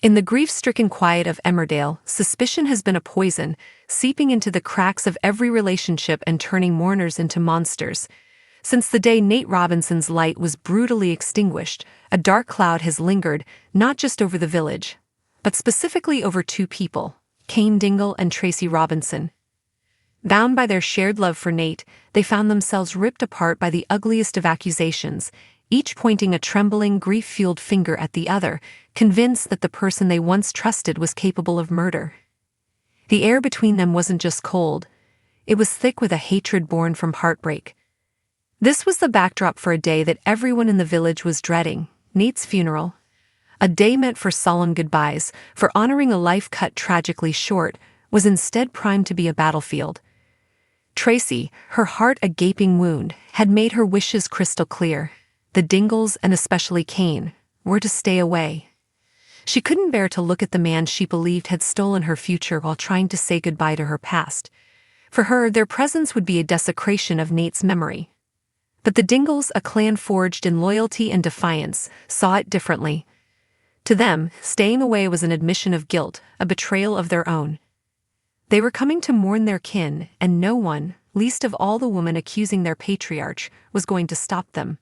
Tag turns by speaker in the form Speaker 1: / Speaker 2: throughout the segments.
Speaker 1: In the grief-stricken quiet of Emmerdale, suspicion has been a poison, seeping into the cracks of every relationship and turning mourners into monsters. Since the day Nate Robinson's light was brutally extinguished, a dark cloud has lingered, not just over the village, but specifically over two people, Cain Dingle and Tracy Robinson. Bound by their shared love for Nate, they found themselves ripped apart by the ugliest of accusations, each pointing a trembling, grief-fueled finger at the other, convinced that the person they once trusted was capable of murder. The air between them wasn't just cold, it was thick with a hatred born from heartbreak. This was the backdrop for a day that everyone in the village was dreading, Nate's funeral. A day meant for solemn goodbyes, for honoring a life cut tragically short, was instead primed to be a battlefield. Tracy, her heart a gaping wound, had made her wishes crystal clear. The Dingles, and especially Cain, were to stay away. She couldn't bear to look at the man she believed had stolen her future while trying to say goodbye to her past. For her, their presence would be a desecration of Nate's memory. But the Dingles, a clan forged in loyalty and defiance, saw it differently. To them, staying away was an admission of guilt, a betrayal of their own. They were coming to mourn their kin, and no one, least of all the woman accusing their patriarch, was going to stop them.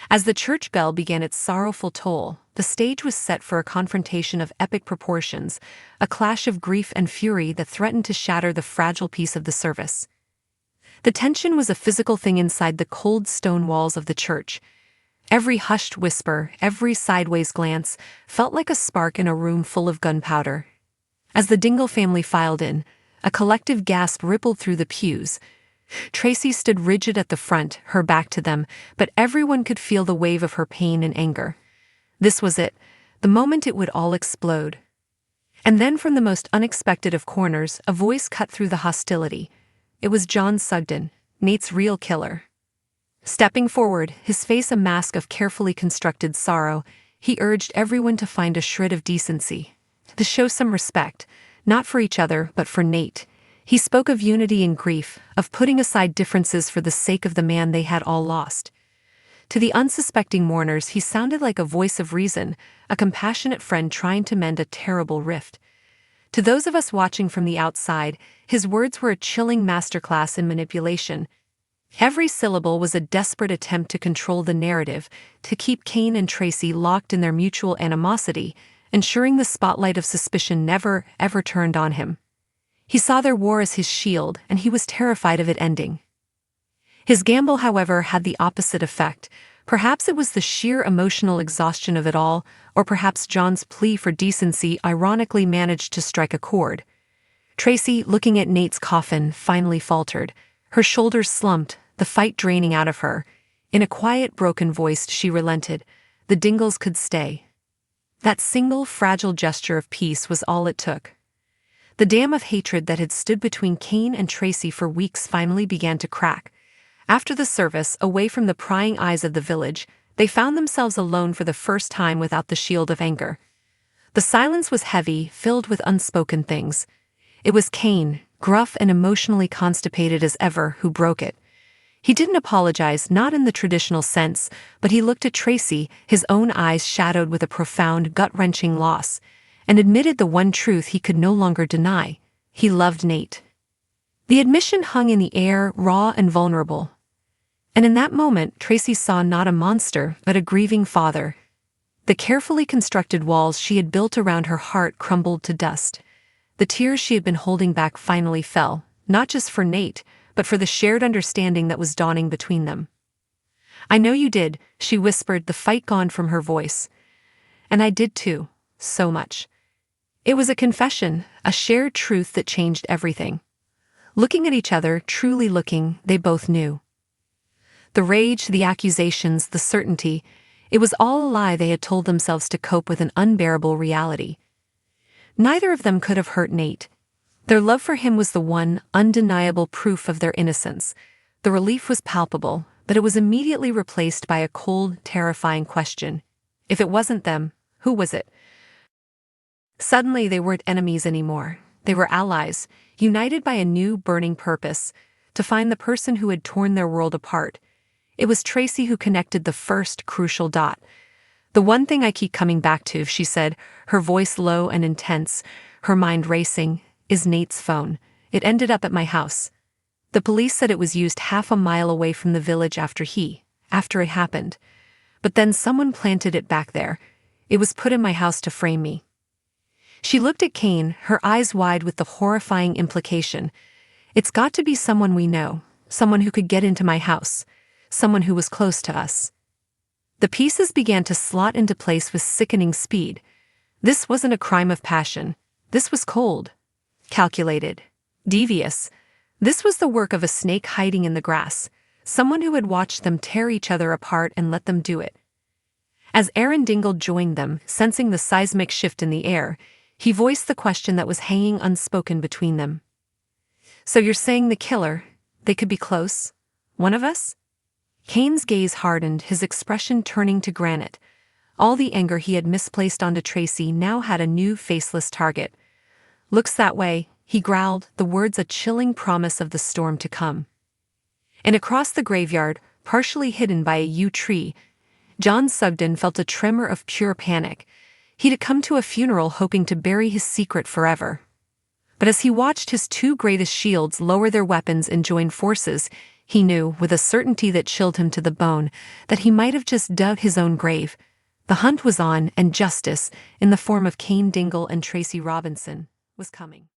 Speaker 1: As the church bell began its sorrowful toll, the stage was set for a confrontation of epic proportions, a clash of grief and fury that threatened to shatter the fragile peace of the service. The tension was a physical thing inside the cold stone walls of the church. Every hushed whisper, every sideways glance, felt like a spark in a room full of gunpowder. As the Dingle family filed in, a collective gasp rippled through the pews. Tracy stood rigid at the front, her back to them, but everyone could feel the wave of her pain and anger. This was it, the moment it would all explode. And then from the most unexpected of corners, a voice cut through the hostility. It was John Sugden, Nate's real killer. Stepping forward, his face a mask of carefully constructed sorrow, he urged everyone to find a shred of decency, to show some respect, not for each other but for Nate. He spoke of unity in grief, of putting aside differences for the sake of the man they had all lost. To the unsuspecting mourners he sounded like a voice of reason, a compassionate friend trying to mend a terrible rift. To those of us watching from the outside, his words were a chilling masterclass in manipulation. Every syllable was a desperate attempt to control the narrative, to keep Cain and Tracy locked in their mutual animosity, ensuring the spotlight of suspicion never, ever turned on him. He saw their war as his shield, and he was terrified of it ending. His gamble, however, had the opposite effect. Perhaps it was the sheer emotional exhaustion of it all, or perhaps John's plea for decency ironically managed to strike a chord. Tracy, looking at Nate's coffin, finally faltered. Her shoulders slumped, the fight draining out of her. In a quiet, broken voice, she relented. The Dingles could stay. That single, fragile gesture of peace was all it took. The dam of hatred that had stood between Cain and Tracy for weeks finally began to crack. After the service, away from the prying eyes of the village, they found themselves alone for the first time without the shield of anger. The silence was heavy, filled with unspoken things. It was Cain, gruff and emotionally constipated as ever, who broke it. He didn't apologize, not in the traditional sense, but he looked at Tracy, his own eyes shadowed with a profound, gut-wrenching loss, and admitted the one truth he could no longer deny. He loved Nate. The admission hung in the air, raw and vulnerable. And in that moment, Tracy saw not a monster, but a grieving father. The carefully constructed walls she had built around her heart crumbled to dust. The tears she had been holding back finally fell, not just for Nate, but for the shared understanding that was dawning between them. "I know you did," she whispered, the fight gone from her voice. "And I did too, so much." It was a confession, a shared truth that changed everything. Looking at each other, truly looking, they both knew. The rage, the accusations, the certainty, it was all a lie they had told themselves to cope with an unbearable reality. Neither of them could have hurt Nate. Their love for him was the one, undeniable proof of their innocence. The relief was palpable, but it was immediately replaced by a cold, terrifying question. If it wasn't them, who was it? Suddenly they weren't enemies anymore. They were allies, united by a new, burning purpose, to find the person who had torn their world apart. It was Tracy who connected the first crucial dot. The one thing I keep coming back to, she said, her voice low and intense, her mind racing, is Nate's phone. It ended up at my house. The police said it was used half a mile away from the village after it happened. But then someone planted it back there. It was put in my house to frame me. She looked at Kane, her eyes wide with the horrifying implication. It's got to be someone we know, someone who could get into my house, someone who was close to us. The pieces began to slot into place with sickening speed. This wasn't a crime of passion. This was cold, calculated, devious. This was the work of a snake hiding in the grass, someone who had watched them tear each other apart and let them do it. As Aaron Dingle joined them, sensing the seismic shift in the air, he voiced the question that was hanging unspoken between them. So you're saying the killer, they could be close? One of us? Kane's gaze hardened, his expression turning to granite. All the anger he had misplaced onto Tracy now had a new faceless target. Looks that way, he growled, the words a chilling promise of the storm to come. And across the graveyard, partially hidden by a yew tree, John Sugden felt a tremor of pure panic. He'd come to a funeral hoping to bury his secret forever. But as he watched his two greatest shields lower their weapons and join forces, he knew, with a certainty that chilled him to the bone, that he might have just dug his own grave. The hunt was on, and justice, in the form of Kane Dingle and Tracy Robinson, was coming.